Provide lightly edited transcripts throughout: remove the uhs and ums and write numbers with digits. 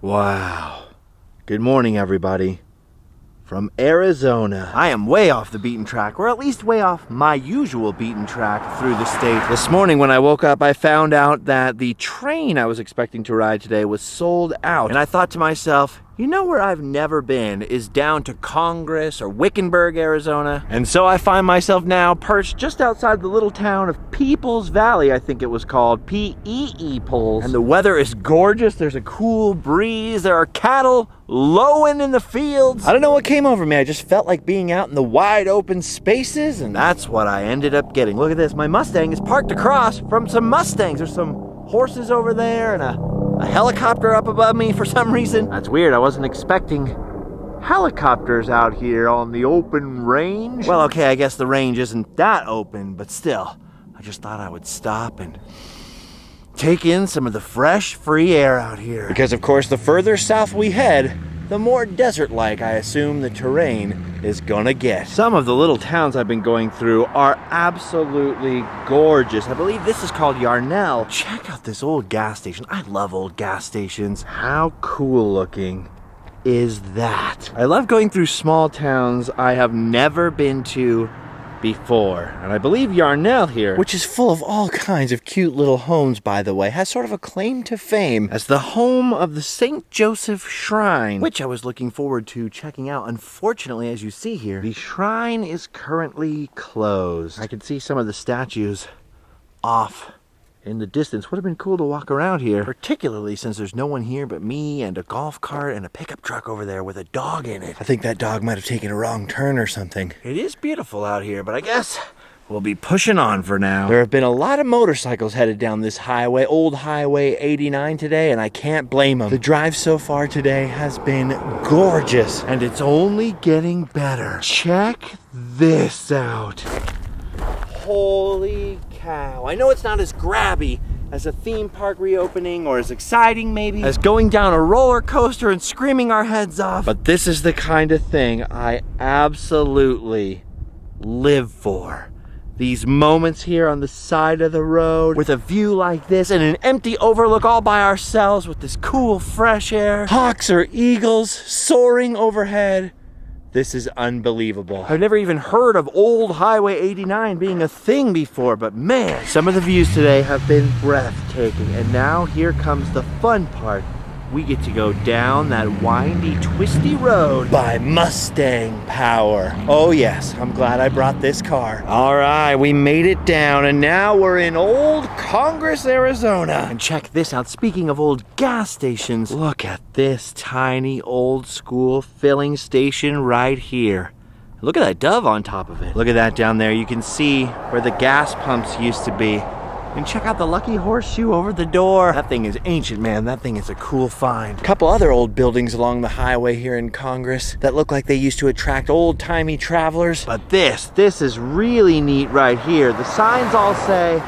Wow. Good morning, everybody. From Arizona. I am way off the beaten track, or at least way off my usual beaten track through the state. This morning when I woke up, I found out that the train I was expecting to ride today was sold out. And I thought to myself, you know where I've never been is down to Congress or Wickenburg, Arizona. And so I find myself now perched just outside the little town of Peeple's Valley, I think it was called, Peeple. And the weather is gorgeous. There's a cool breeze. There are cattle lowing in the fields. I don't know what came over me. I just felt like being out in the wide open spaces, and that's what I ended up getting. Look at this. My Mustang is parked across from some Mustangs. There's some horses over there and a helicopter up above me for some reason. That's weird. I wasn't expecting helicopters out here on the open range. Well, okay, I guess the range isn't that open, but still, I just thought I would stop and take in some of the fresh, free air out here. Because, of course, the further south we head, the more desert-like I assume the terrain is gonna get. Some of the little towns I've been going through are absolutely gorgeous. I believe this is called Yarnell. Check out this old gas station. I love old gas stations. How cool looking is that? I love going through small towns I have never been to before. And I believe Yarnell here, which is full of all kinds of cute little homes, by the way, has sort of a claim to fame as the home of the St. Joseph Shrine, which I was looking forward to checking out. Unfortunately, as you see here, the shrine is currently closed. I can see some of the statues off in the distance. Would have been cool to walk around here, particularly since there's no one here but me and a golf cart and a pickup truck over there with a dog in it. I think that dog might have taken a wrong turn or something. It is beautiful out here, but I guess we'll be pushing on for now. There have been a lot of motorcycles headed down this highway, old Highway 89 today, and I can't blame them. The drive so far today has been gorgeous, and it's only getting better. Check this out. Holy cow. I know it's not as grabby as a theme park reopening or as exciting maybe as going down a roller coaster and screaming our heads off, but this is the kind of thing I absolutely live for. These moments here on the side of the road with a view like this and an empty overlook all by ourselves with this cool fresh air. Hawks or eagles soaring overhead. This is unbelievable. I've never even heard of old Highway 89 being a thing before, but man, some of the views today have been breathtaking. And now here comes the fun part. We get to go down that windy, twisty road by Mustang power. Oh yes, I'm glad I brought this car. All right, we made it down, and now we're in old Congress, Arizona. And check this out. Speaking of old gas stations, look at this tiny old school filling station right here. Look at that dove on top of it. Look at that down there. You can see where the gas pumps used to be. And check out the lucky horseshoe over the door. That thing is ancient, man. That thing is a cool find. A couple other old buildings along the highway here in Congress that look like they used to attract old-timey travelers. But this is really neat right here. The signs all say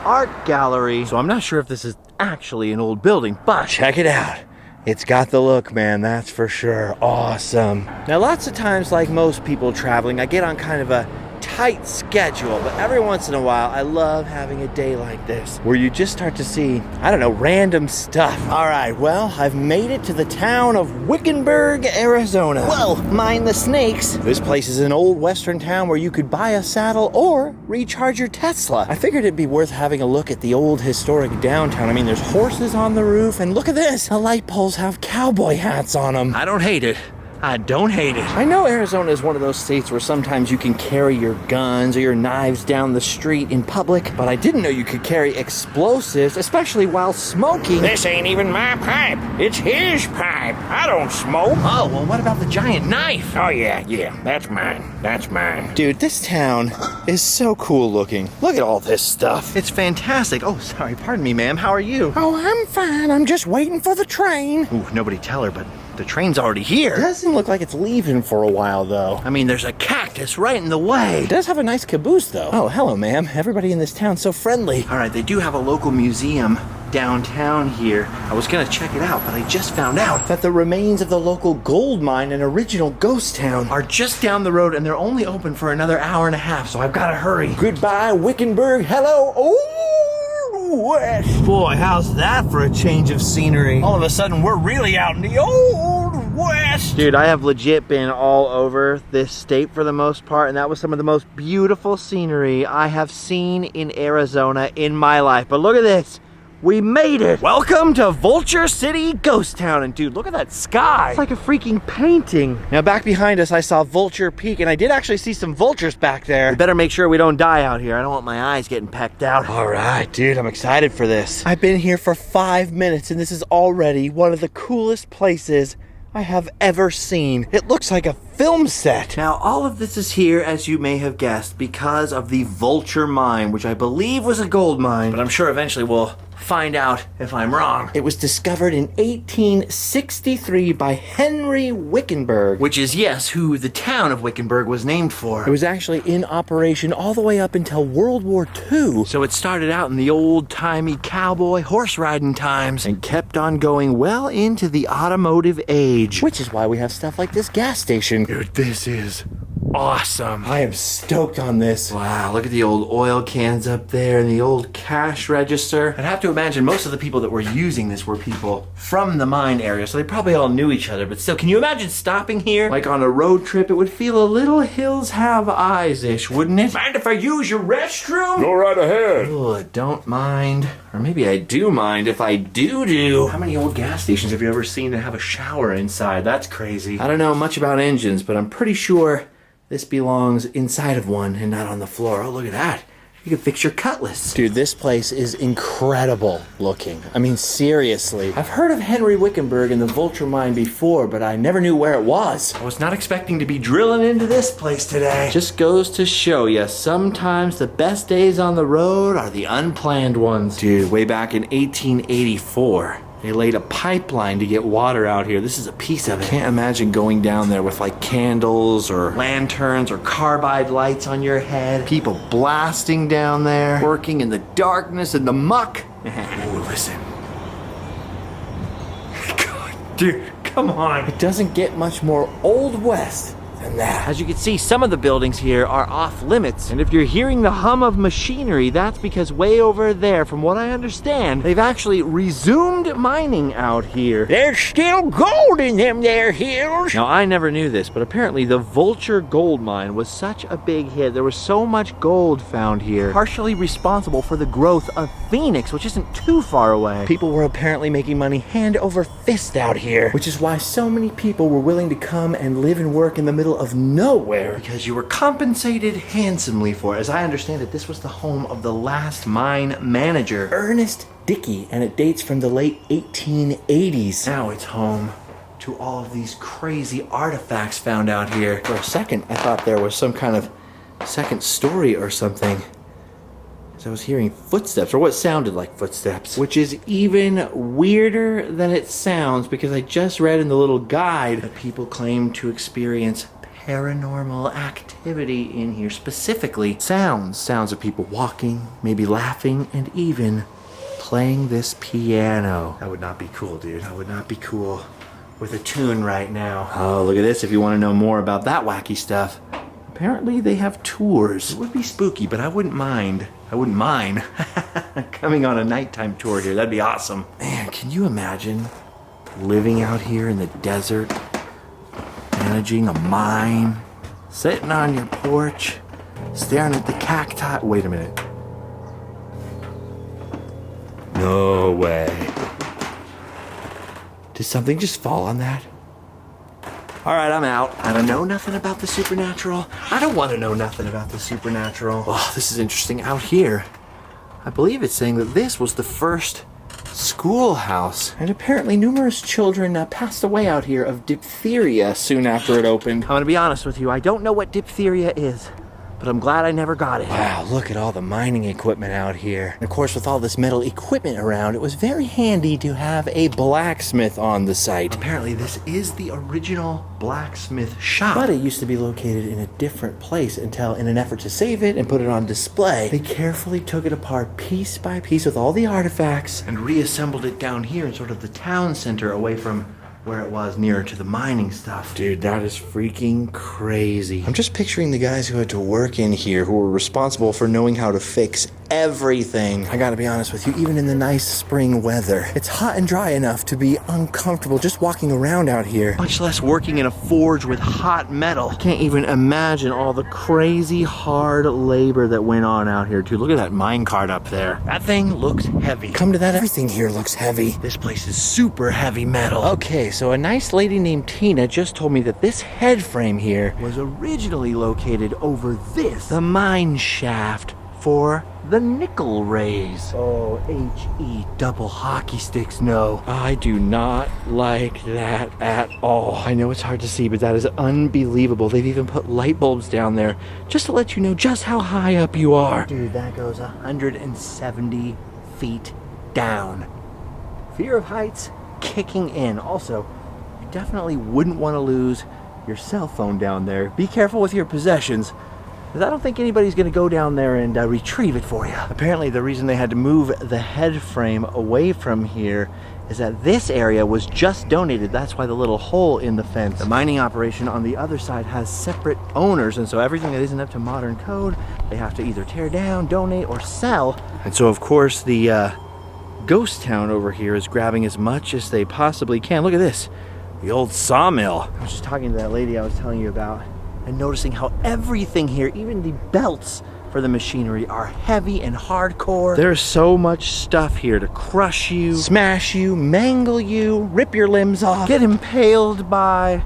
art gallery. So I'm not sure if this is actually an old building, but check it out. It's got the look, man, that's for sure. Awesome. Now, lots of times, like most people traveling, I get on kind of a tight schedule, but every once in a while I love having a day like this where you just start to see, I don't know, random stuff. All right, well, I've made it to the town of Wickenburg, Arizona. Well, mind the snakes. This place is an old western town where you could buy a saddle or recharge your Tesla. I figured it'd be worth having a look at the old historic downtown. I mean, there's horses on the roof, and look at this. The light poles have cowboy hats on them. I don't hate it. I don't hate it. I know Arizona is one of those states where sometimes you can carry your guns or your knives down the street in public, but I didn't know you could carry explosives, especially while smoking. This ain't even my pipe. It's his pipe. I don't smoke. Oh, well, what about the giant knife? Oh, yeah, that's mine. That's mine. Dude, this town is so cool looking. Look at all this stuff. It's fantastic. Oh, sorry, pardon me, ma'am. How are you? Oh, I'm fine. I'm just waiting for the train. Ooh, nobody tell her, but the train's already here. It doesn't look like it's leaving for a while, though. I mean, there's a cactus right in the way. It does have a nice caboose, though. Oh, hello, ma'am. Everybody in this town's so friendly. All right, they do have a local museum downtown here. I was gonna check it out, but I just found out that the remains of the local gold mine and original ghost town are just down the road, and they're only open for another hour and a half, so I've gotta hurry. Goodbye, Wickenburg. Hello, old West. Boy, how's that for a change of scenery? All of a sudden, we're really out in the Old West. Dude, I have legit been all over this state for the most part, and that was some of the most beautiful scenery I have seen in Arizona in my life. But look at this. We made it! Welcome to Vulture City, Ghost Town. And dude, look at that sky. It's like a freaking painting. Now back behind us, I saw Vulture Peak, and I did actually see some vultures back there. We better make sure we don't die out here. I don't want my eyes getting pecked out. All right, dude, I'm excited for this. I've been here for 5 minutes, and this is already one of the coolest places I have ever seen. It looks like a film set. Now, all of this is here, as you may have guessed, because of the Vulture Mine, which I believe was a gold mine, but I'm sure eventually we'll find out if I'm wrong. It was discovered in 1863 by Henry Wickenburg, which is, yes, who the town of Wickenburg was named for. It was actually in operation all the way up until World War II. So it started out in the old-timey cowboy horse riding times and kept on going well into the automotive age, which is why we have stuff like this gas station. Dude, this is awesome. I am stoked on this. Wow, look at the old oil cans up there and the old cash register. I'd have to imagine most of the people that were using this were people from the mine area, so they probably all knew each other. But still, can you imagine stopping here? Like on a road trip, it would feel a little hills have eyes-ish, wouldn't it? Mind if I use your restroom? Go right ahead. Oh, I don't mind. Or maybe I do mind if I do. How many old gas stations have you ever seen that have a shower inside? That's crazy. I don't know much about engines, but I'm pretty sure this belongs inside of one and not on the floor. Oh, look at that. You can fix your cutlass. Dude, this place is incredible looking. I mean, seriously. I've heard of Henry Wickenburg and the Vulture Mine before, but I never knew where it was. I was not expecting to be drilling into this place today. Just goes to show you, sometimes the best days on the road are the unplanned ones. Dude, way back in 1884. They laid a pipeline to get water out here. This is a piece of it. Can't imagine going down there with like candles or lanterns or carbide lights on your head. People blasting down there, working in the darkness and the muck. Ooh, listen. God, dude, come on. It doesn't get much more Old West than that. As you can see, some of the buildings here are off limits. And if you're hearing the hum of machinery, that's because way over there, from what I understand, they've actually resumed mining out here. There's still gold in them there hills. Now, I never knew this, but apparently the Vulture gold mine was such a big hit. There was so much gold found here, partially responsible for the growth of Phoenix, which isn't too far away. People were apparently making money hand over fist out here, which is why so many people were willing to come and live and work in the middle of nowhere, because you were compensated handsomely for it. As I understand it, this was the home of the last mine manager, Ernest Dickey, and it dates from the late 1880s. Now it's home to all of these crazy artifacts found out here. For a second, I thought there was some kind of second story or something. I was hearing footsteps, or what sounded like footsteps, which is even weirder than it sounds, because I just read in the little guide that people claim to experience paranormal activity in here, specifically sounds of people walking, maybe laughing, and even playing this piano. That would not be cool, dude. That would not be cool with a tune right now. Oh, look at this if you want to know more about that wacky stuff. Apparently they have tours. It would be spooky, but I wouldn't mind. Coming on a nighttime tour here. That'd be awesome. Man, can you imagine living out here in the desert, managing a mine, sitting on your porch, staring at the cacti? Wait a minute. No way. Did something just fall on that? All right, I'm out. I don't know nothing about the supernatural. I don't want to know nothing about the supernatural. Oh, this is interesting. Out here, I believe it's saying that this was the first schoolhouse. And apparently numerous children passed away out here of diphtheria soon after it opened. I'm going to be honest with you. I don't know what diphtheria is, but I'm glad I never got it. Wow, look at all the mining equipment out here. And of course, with all this metal equipment around, it was very handy to have a blacksmith on the site. Apparently, this is the original blacksmith shop, but it used to be located in a different place until, in an effort to save it and put it on display, they carefully took it apart piece by piece with all the artifacts and reassembled it down here in sort of the town center away from where it was nearer to the mining stuff. Dude, that is freaking crazy. I'm just picturing the guys who had to work in here, who were responsible for knowing how to fix everything. I gotta be honest with you, even in the nice spring weather, it's hot and dry enough to be uncomfortable just walking around out here, much less working in a forge with hot metal. I can't even imagine all the crazy hard labor that went on out here too. Look at that mine cart up there. That thing looks heavy. Come to that, everything here looks heavy. This place is super heavy metal. Okay, so a nice lady named Tina just told me that this head frame here was originally located over this, the mine shaft for the nickel raise. Oh, H-E double hockey sticks, no. I do not like that at all. I know it's hard to see, but that is unbelievable. They've even put light bulbs down there just to let you know just how high up you are. Dude, that goes 170 feet down. Fear of heights kicking in. Also, you definitely wouldn't want to lose your cell phone down there. Be careful with your possessions, because I don't think anybody's going to go down there and retrieve it for you. Apparently the reason they had to move the head frame away from here is that this area was just donated. That's why the little hole in the fence. The mining operation on the other side has separate owners, and so everything that isn't up to modern code, they have to either tear down, donate, or sell. And so of course the ghost town over here is grabbing as much as they possibly can. Look at this, the old sawmill. I was just talking to that lady I was telling you about, and noticing how everything here, even the belts for the machinery, are heavy and hardcore. There's so much stuff here to crush you, smash you, mangle you, rip your limbs off, get impaled by.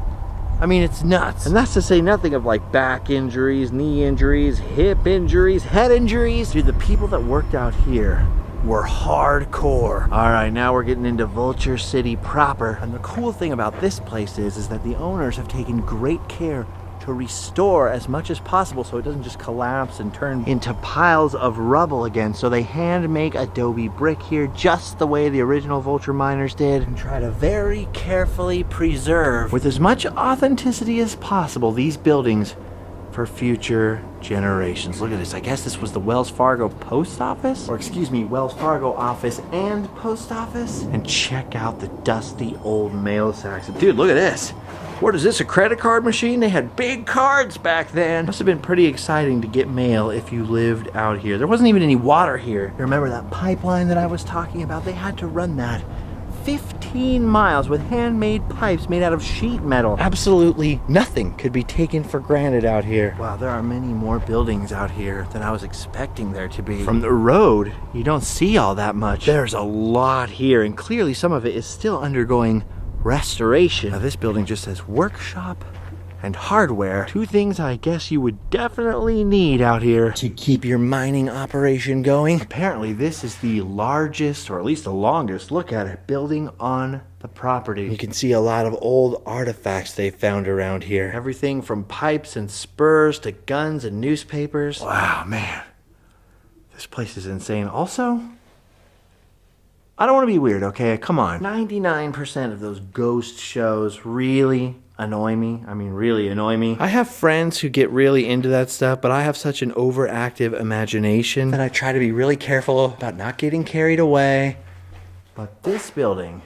I mean, it's nuts. And that's to say nothing of like back injuries, knee injuries, hip injuries, head injuries. Dude, the people that worked out here were hardcore. All right, now we're getting into Vulture City proper. And the cool thing about this place is that the owners have taken great care to restore as much as possible so it doesn't just collapse and turn into piles of rubble again. So they hand make adobe brick here just the way the original Vulture miners did, and try to very carefully preserve with as much authenticity as possible these buildings for future generations. Look at this. I guess this was the Wells Fargo post office, or excuse me, Wells Fargo office and post office. And check out the dusty old mail sacks. Dude, look at this. What is this, a credit card machine? They had big cards back then. Must have been pretty exciting to get mail if you lived out here. There wasn't even any water here. You remember that pipeline that I was talking about? They had to run that 15 miles with handmade pipes made out of sheet metal. Absolutely nothing could be taken for granted out here. Wow, there are many more buildings out here than I was expecting there to be. From the road, you don't see all that much. There's a lot here, and clearly some of it is still undergoing restoration. Now this building just says workshop and hardware. Two things I guess you would definitely need out here to keep your mining operation going. Apparently this is the largest, or at least the longest, look at it, building on the property. You can see a lot of old artifacts they found around here. Everything from pipes and spurs to guns and newspapers. Wow, man. This place is insane. Also, I don't want to be weird, okay? Come on. 99% of those ghost shows really annoy me. I mean, really annoy me. I have friends who get really into that stuff, but I have such an overactive imagination that I try to be really careful about not getting carried away. But this building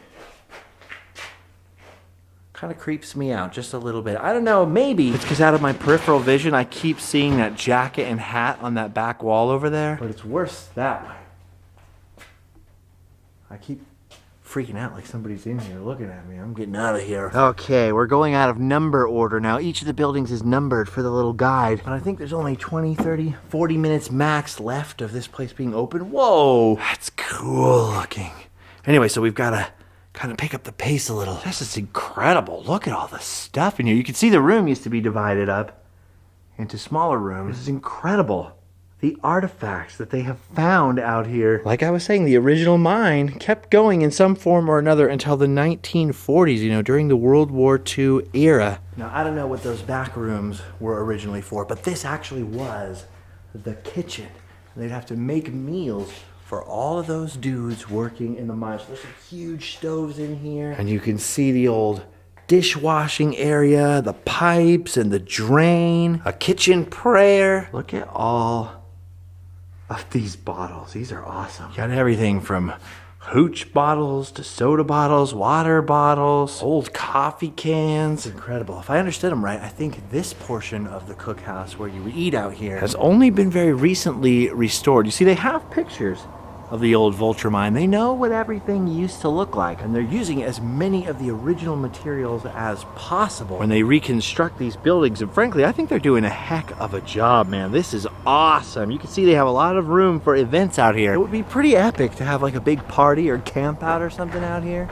kind of creeps me out just a little bit. I don't know, maybe it's because out of my peripheral vision, I keep seeing that jacket and hat on that back wall over there. But it's worse that way. I keep freaking out like somebody's in here looking at me. I'm getting out of here. Okay, we're going out of number order now. Each of the buildings is numbered for the little guide. And I think there's only 20, 30, 40 minutes max left of this place being open. Whoa, that's cool looking. Anyway, so we've got to kind of pick up the pace a little. This is incredible. Look at all the stuff in here. You can see the room used to be divided up into smaller rooms. This is incredible. The artifacts that they have found out here. Like I was saying, the original mine kept going in some form or another until the 1940s, you know, during the World War II era. Now, I don't know what those back rooms were originally for, but this actually was the kitchen. They'd have to make meals for all of those dudes working in the mines. So there's some huge stoves in here. And you can see the old dishwashing area, the pipes and the drain, a kitchen prayer. Look at all of these bottles. These are awesome. Got everything from hooch bottles to soda bottles, water bottles, old coffee cans. Incredible. If I understood them right, I think this portion of the cookhouse where you would eat out here has only been very recently restored. You see, they have pictures of the old Vulture Mine. They know what everything used to look like, and they're using as many of the original materials as possible when they reconstruct these buildings. And frankly, I think they're doing a heck of a job, man. This is awesome. You can see they have a lot of room for events out here. It would be pretty epic to have like a big party or camp out or something out here.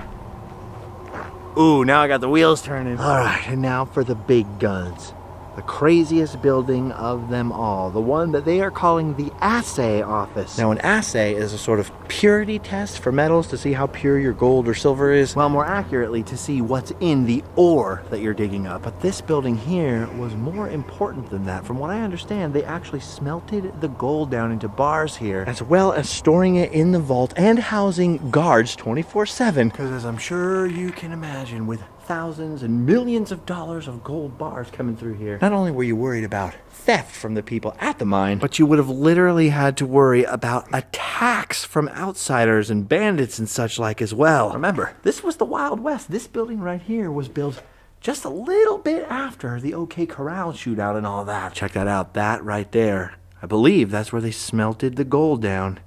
Ooh, now I got the wheels turning. All right, and now for the big guns. The craziest building of them all, the one that they are calling the assay office. Now, an assay is a sort of purity test for metals to see how pure your gold or silver is, well, more accurately, to see what's in the ore that you're digging up. But this building here was more important than that. From what I understand, they actually smelted the gold down into bars here, as well as storing it in the vault and housing guards 24/7. Because as I'm sure you can imagine, with thousands and millions of dollars of gold bars coming through here, not only were you worried about theft from the people at the mine, but you would have literally had to worry about attacks from outsiders and bandits and such like as well. Remember, this was the Wild West. This building right here was built just a little bit after the OK Corral shootout and all that. Check that out, that right there. I believe that's where they smelted the gold down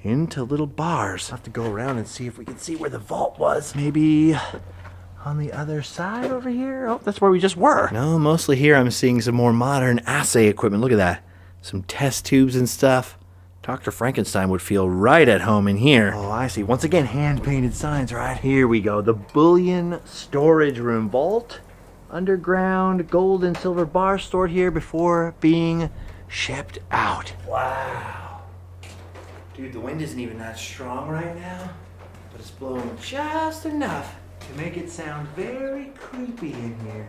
into little bars. I'll have to go around and see if we can see where the vault was. Maybe on the other side over here? Oh, that's where we just were. No, mostly here I'm seeing some more modern assay equipment. Look at that. Some test tubes and stuff. Dr. Frankenstein would feel right at home in here. Oh, I see. Once again, hand-painted signs, right? Here we go. The Bullion storage room. Vault, underground, gold and silver bars stored here before being shipped out. Wow. Dude, the wind isn't even that strong right now, but it's blowing just enough to make it sound very creepy in here.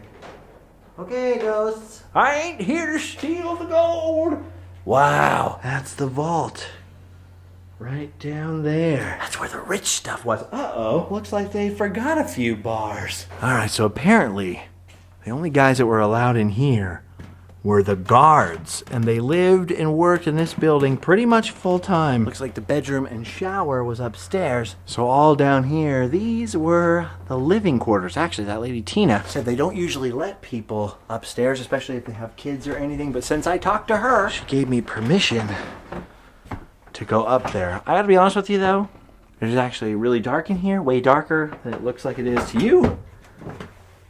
Okay, ghosts. I ain't here to steal the gold. Wow, that's the vault. Right down there. That's where the rich stuff was. Uh-oh, looks like they forgot a few bars. All right, so apparently the only guys that were allowed in here were the guards, and they lived and worked in this building pretty much full time. Looks like the bedroom and shower was upstairs. So all down here, these were the living quarters. Actually, that lady Tina said they don't usually let people upstairs, especially if they have kids or anything. But since I talked to her, she gave me permission to go up there. I gotta be honest with you though, it's actually really dark in here, way darker than it looks like it is to you.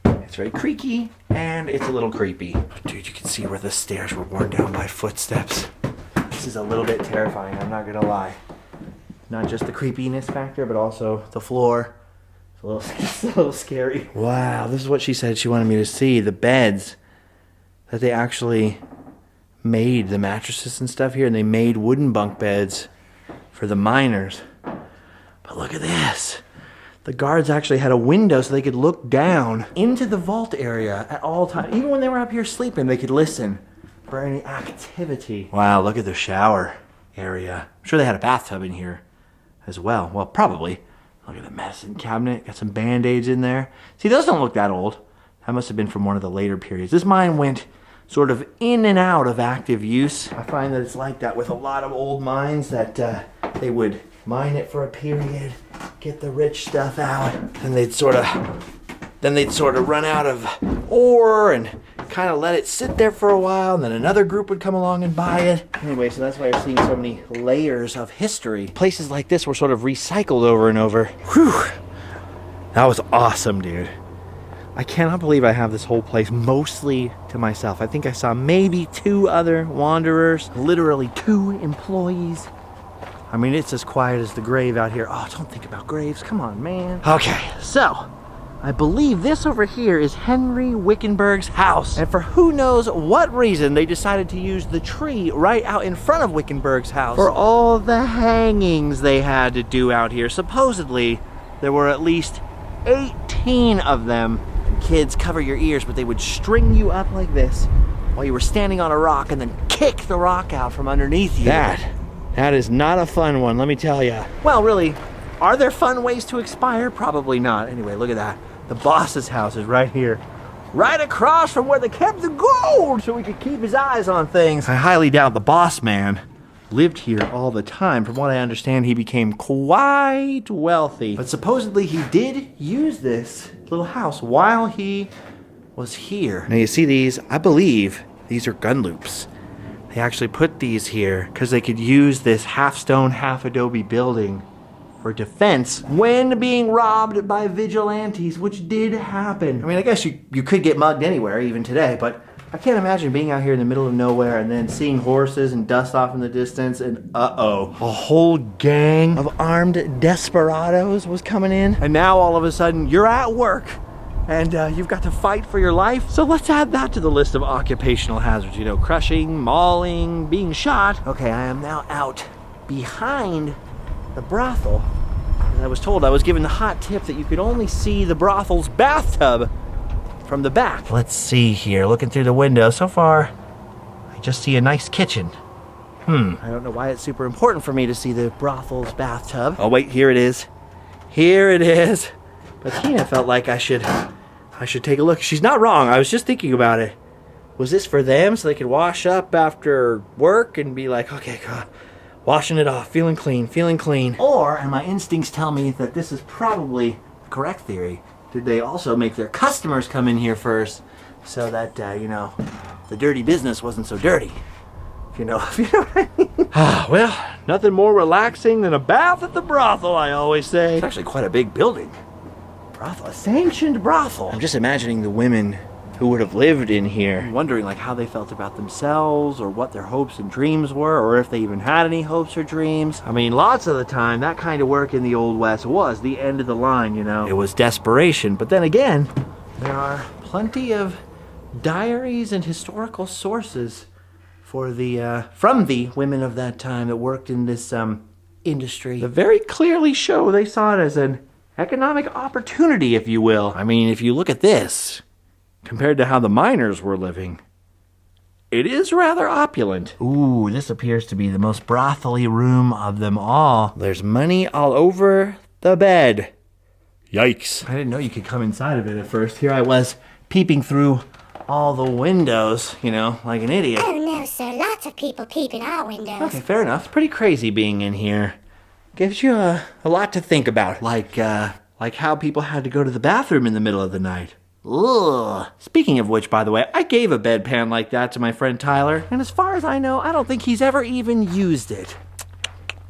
It's very creaky, and it's a little creepy. But dude, you can see where the stairs were worn down by footsteps. This is a little bit terrifying, I'm not gonna lie. Not just the creepiness factor, but also the floor. It's a little scary. Wow, this is what she said she wanted me to see. The beds, that they actually made the mattresses and stuff here, and they made wooden bunk beds for the miners. But look at this. The guards actually had a window so they could look down into the vault area at all times. Even when they were up here sleeping, they could listen for any activity. Wow, look at the shower area. I'm sure they had a bathtub in here as well. Well, probably. Look at the medicine cabinet. Got some Band-Aids in there. See, those don't look that old. That must have been from one of the later periods. This mine went sort of in and out of active use. I find that it's like that with a lot of old mines, that they would mine it for a period, get the rich stuff out, and they'd sort of run out of ore and kind of let it sit there for a while, and then another group would come along and buy it. Anyway, so that's why you're seeing so many layers of history. Places like this were sort of recycled over and over. Whew. That was awesome, dude. I cannot believe I have this whole place mostly to myself. I think I saw maybe 2 other wanderers, literally 2 employees. I mean, it's as quiet as the grave out here. Oh, don't think about graves. Come on, man. Okay, so I believe this over here is Henry Wickenburg's house. And for who knows what reason, they decided to use the tree right out in front of Wickenburg's house for all the hangings they had to do out here. Supposedly, there were at least 18 of them. And kids, cover your ears, but they would string you up like this while you were standing on a rock and then kick the rock out from underneath you. That is not a fun one, let me tell you. Well, really, are there fun ways to expire? Probably not. Anyway, look at that. The boss's house is right here. Right across from where they kept the gold so we could keep his eyes on things. I highly doubt the boss man lived here all the time. From what I understand, he became quite wealthy. But supposedly he did use this little house while he was here. Now you see these, I believe these are gun loops. They actually put these here because they could use this half stone, half adobe building for defense when being robbed by vigilantes, which did happen. I mean, I guess you could get mugged anywhere, even today, but I can't imagine being out here in the middle of nowhere and then seeing horses and dust off in the distance and a whole gang of armed desperados was coming in. And now all of a sudden you're at work and you've got to fight for your life. So let's add that to the list of occupational hazards. You know, crushing, mauling, being shot. Okay, I am now out behind the brothel. And I was told, I was given the hot tip that you could only see the brothel's bathtub from the back. Let's see here, looking through the window. So far, I just see a nice kitchen. I don't know why it's super important for me to see the brothel's bathtub. Oh wait, here it is. Here it is. But Tina felt like I should take a look. She's not wrong. I was just thinking about it. Was this for them so they could wash up after work and be like, okay, God, washing it off, feeling clean, feeling clean? Or, and my instincts tell me that this is probably the correct theory, did they also make their customers come in here first so that, you know, the dirty business wasn't so dirty? If you know what I mean. Well, nothing more relaxing than a bath at the brothel, I always say. It's actually quite a big building. Brothel, a sanctioned brothel. I'm just imagining the women who would have lived in here, wondering like how they felt about themselves or what their hopes and dreams were, or if they even had any hopes or dreams. I mean, lots of the time, that kind of work in the Old West was the end of the line, you know. It was desperation, but then again, there are plenty of diaries and historical sources for the from the women of that time that worked in this industry that very clearly show they saw it as an economic opportunity, if you will. I mean, if you look at this, compared to how the miners were living, it is rather opulent. Ooh, this appears to be the most brothely room of them all. There's money all over the bed. Yikes. I didn't know you could come inside of it at first. Here I was, peeping through all the windows, you know, like an idiot. Oh no, sir, lots of people peep in our windows. Okay, fair enough. It's pretty crazy being in here. Gives you a lot to think about. Like how people had to go to the bathroom in the middle of the night. Ugh. Speaking of which, by the way, I gave a bedpan like that to my friend Tyler, and as far as I know, I don't think he's ever even used it.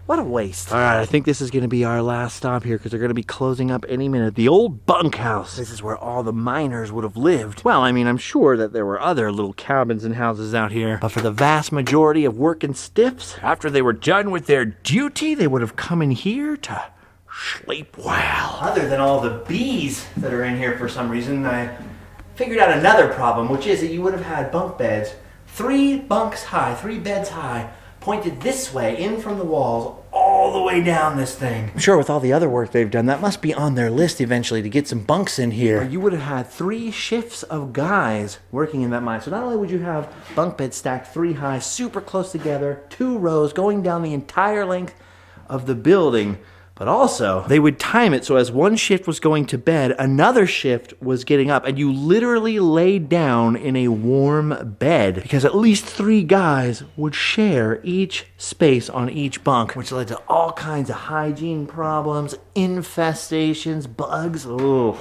What a waste. All right, I think this is going to be our last stop here because they're going to be closing up any minute. The old bunkhouse. This is where all the miners would have lived. Well, I mean, I'm sure that there were other little cabins and houses out here, but for the vast majority of working stiffs, after they were done with their duty, they would have come in here to sleep well. Other than all the bees that are in here for some reason, I figured out another problem, which is that you would have had bunk beds, 3 bunks high, 3 beds high, pointed this way, in from the walls, all the way down this thing. I'm sure with all the other work they've done, that must be on their list eventually to get some bunks in here. You would have had 3 shifts of guys working in that mine. So not only would you have bunk beds stacked 3 high, super close together, 2 rows going down the entire length of the building, but also they would time it so as one shift was going to bed, another shift was getting up, and you literally laid down in a warm bed because at least 3 guys would share each space on each bunk, which led to all kinds of hygiene problems, infestations, bugs. Ugh.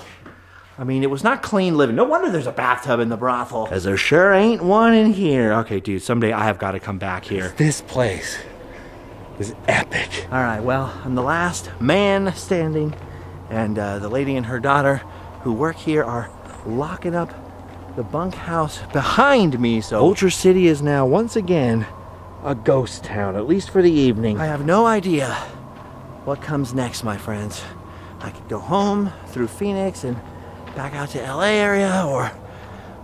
I mean, it was not clean living. No wonder there's a bathtub in the brothel, as there sure ain't one in here. Okay, dude, someday I have got to come back here. This place is epic. All right, well, I'm the last man standing, and the lady and her daughter who work here are locking up the bunkhouse behind me, so Vulture City is now once again a ghost town, at least for the evening. I have no idea what comes next, my friends. I could go home through Phoenix and back out to LA area, or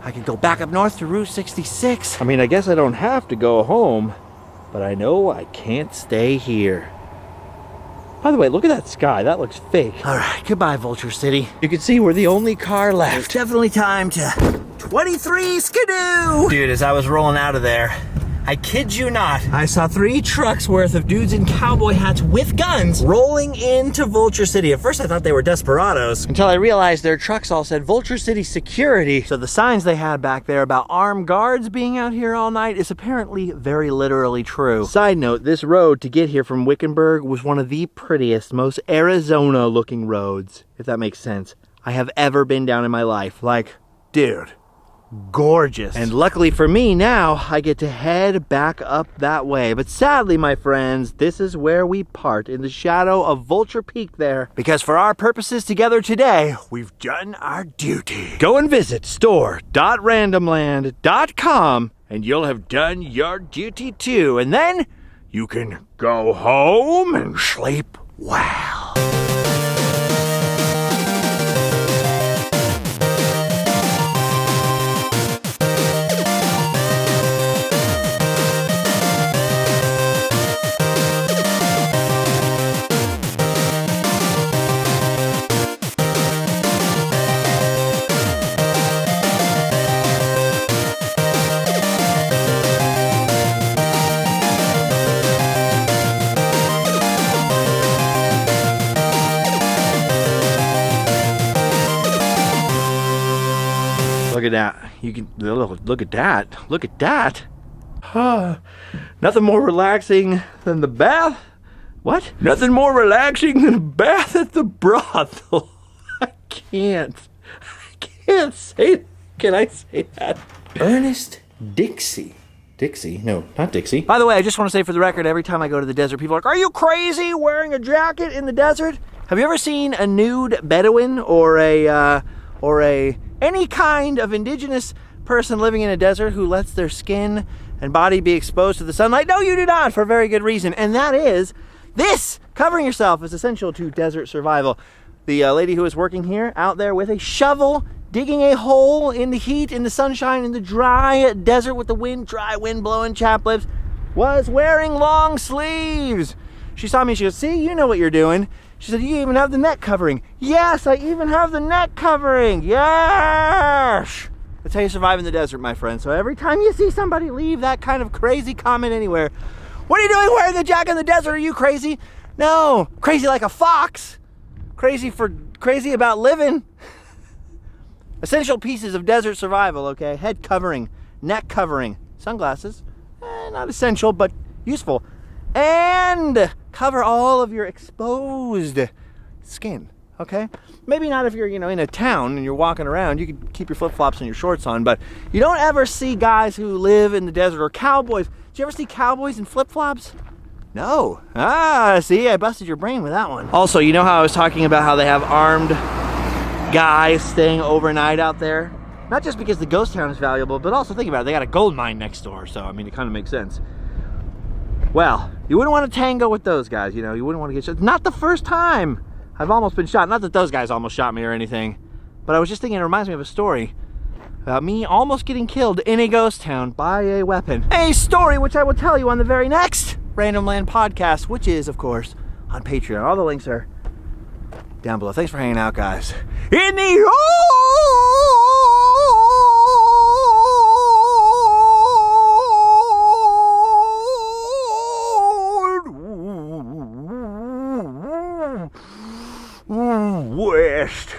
I could go back up north to Route 66. I mean, I guess I don't have to go home, but I know I can't stay here. By the way, look at that sky. That looks fake. All right, goodbye, Vulture City. You can see we're the only car left. It's definitely time to 23 skidoo. Dude, as I was rolling out of there, I kid you not, I saw 3 trucks worth of dudes in cowboy hats with guns rolling into Vulture City. At first I thought they were desperados, until I realized their trucks all said Vulture City Security. So the signs they had back there about armed guards being out here all night is apparently very literally true. Side note, this road to get here from Wickenburg was one of the prettiest, most Arizona looking roads, if that makes sense, I have ever been down in my life. Like, dude, gorgeous. And luckily for me now, I get to head back up that way. But sadly, my friends, this is where we part, in the shadow of Vulture Peak there. Because for our purposes together today, we've done our duty. Go and visit store.randomland.com and you'll have done your duty too. And then you can go home and sleep well. Look at that. You can look at that. Look at that. Nothing more relaxing than the bath. What? Nothing more relaxing than a bath at the brothel. I can't say that. Can I say that? Ernest Dixie. Dixie? No, not Dixie. By the way, I just want to say for the record, every time I go to the desert, people are like, are you crazy wearing a jacket in the desert? Have you ever seen a nude Bedouin or any kind of indigenous person living in a desert who lets their skin and body be exposed to the sunlight? No, you do not, for a very good reason. And that is, this, covering yourself, is essential to desert survival. The lady who was working here, out there with a shovel, digging a hole in the heat, in the sunshine, in the dry desert with the dry wind blowing chapped lips, was wearing long sleeves. She saw me, she goes, see, you know what you're doing. She said, you even have the neck covering. Yes, I even have the neck covering. Yes! That's how you survive in the desert, my friend. So every time you see somebody leave that kind of crazy comment anywhere, what are you doing wearing a jacket in the desert? Are you crazy? No, crazy like a fox. Crazy about living. Essential pieces of desert survival, okay? Head covering, neck covering, sunglasses. Not essential, but useful. And cover all of your exposed skin, okay? Maybe not if you're, in a town and you're walking around. You can keep your flip-flops and your shorts on, but you don't ever see guys who live in the desert, or cowboys. Did you ever see cowboys in flip-flops? No. See, I busted your brain with that one. Also, you know how I was talking about how they have armed guys staying overnight out there? Not just because the ghost town is valuable, but also think about it, they got a gold mine next door, so I mean, it kind of makes sense. Well, you wouldn't want to tango with those guys, you wouldn't want to get shot. Not the first time I've almost been shot. Not that those guys almost shot me or anything, but I was just thinking it reminds me of a story about me almost getting killed in a ghost town by a weapon. A story which I will tell you on the very next Random Land podcast, which is, of course, on Patreon. All the links are down below. Thanks for hanging out, guys. In the West.